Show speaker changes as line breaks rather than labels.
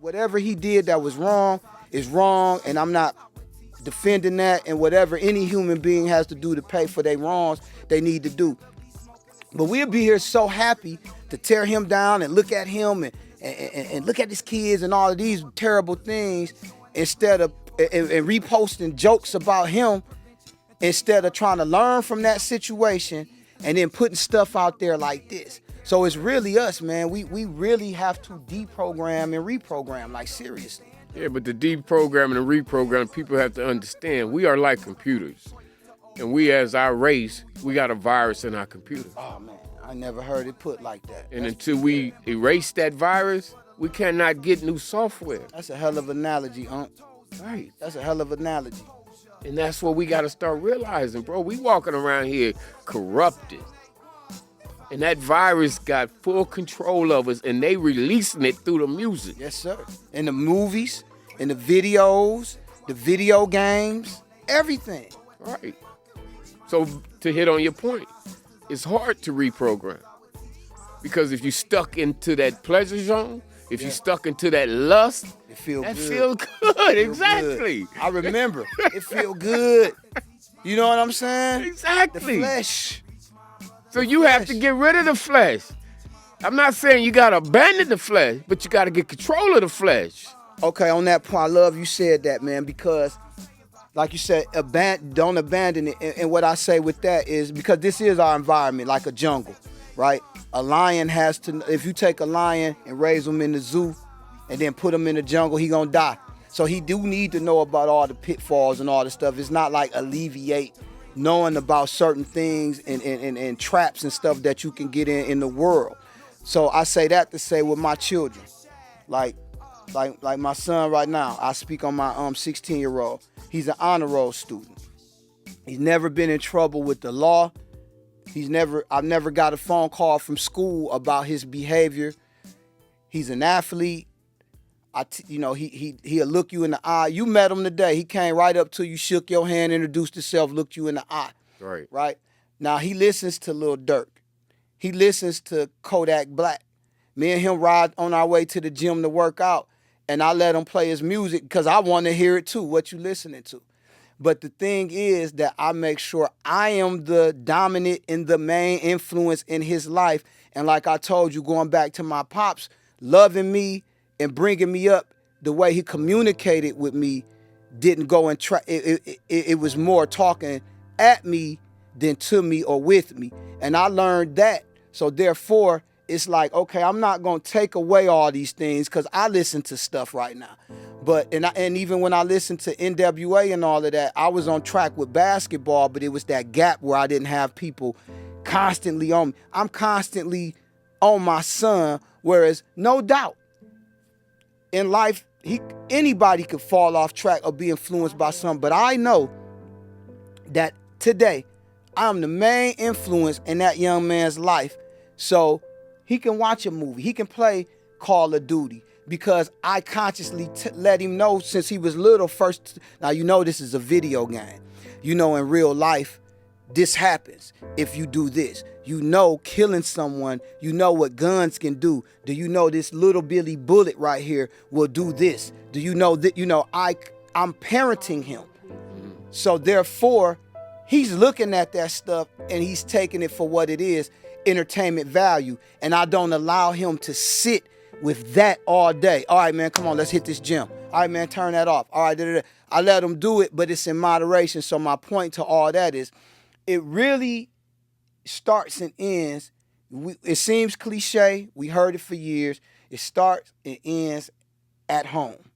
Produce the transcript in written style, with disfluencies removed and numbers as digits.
whatever he did that was wrong is wrong, and I'm not defending that. And whatever any human being has to do to pay for their wrongs, they need to do. But we'll be here so happy to tear him down and look at him and look at his kids and all of these terrible things instead of and reposting jokes about him instead of trying to learn from that situation and then putting stuff out there like this. So it's really us, man. We really have to deprogram and reprogram, like seriously.
Yeah, but the deprogramming and reprogramming, people have to understand we are like computers. And we, as our race, we got a virus in our computer.
Oh, man, I never heard it put like that.
And until we erase that virus, we cannot get new software.
That's a hell of an analogy,
Right.
That's a hell of an analogy.
And that's what we got to start realizing, bro. We walking around here corrupted. And that virus got full control of us, and they releasing it through the music.
Yes, sir. In the movies, in the videos, the video games, everything.
Right. So to hit on your point, it's hard to reprogram. Because if you stuck into that pleasure zone, if you stuck into that lust,
it feels
that
good.
feels good. Exactly.
Good. I remember. It feel good. You know what I'm saying?
Exactly.
The flesh.
So you have to get rid of the flesh. I'm not saying you got to abandon the flesh, but you got to get control of the flesh.
Okay, on that point, I love you said that, man, because like you said, don't abandon it. And what I say with that is because this is our environment, like a jungle, right? A lion has to, if you take a lion and raise him in the zoo and then put him in the jungle, he gonna die. So he do need to know about all the pitfalls and all the stuff. It's not like alleviate knowing about certain things and traps and stuff that you can get in the world. So I say that to say with my children, like my son right now, I speak on my 16-year-old. He's an honor roll student. He's never been in trouble with the law. I've never got a phone call from school about his behavior. He's an athlete. He'll look you in the eye. You met him today. He came right up to you, shook your hand, introduced himself, looked you in the eye.
Right.
Right? Now he listens to Lil Durk. He listens to Kodak Black. Me and him ride on our way to the gym to work out, and I let him play his music because I want to hear it too, what you listening to. But the thing is that I make sure I am the dominant and the main influence in his life. And like I told you, going back to my pops, loving me and bringing me up, the way he communicated with me didn't go and try. It was more talking at me than to me or with me. And I learned that. So therefore, it's like, okay, I'm not going to take away all these things because I listen to stuff right now. But and even when I listened to NWA and all of that, I was on track with basketball, but it was that gap where I didn't have people constantly on me. I'm constantly on my son, whereas no doubt in life, anybody could fall off track or be influenced by something. But I know that today, I'm the main influence in that young man's life. So he can watch a movie. He can play Call of Duty because I consciously let him know since he was little first. Now, you know this is a video game. You know in real life, this happens if you do this. You know killing someone, you know what guns can do. Do you know this little Billy bullet right here will do this? Do you know that, I'm parenting him. So therefore, he's looking at that stuff and he's taking it for what it is, entertainment value. And I don't allow him to sit with that all day. All right, man, come on, let's hit this gym. All right, man, turn that off. All right, I let him do it, but it's in moderation. So my point to all that is, it really starts and ends. It seems cliche. We heard it for years. It starts and ends at home.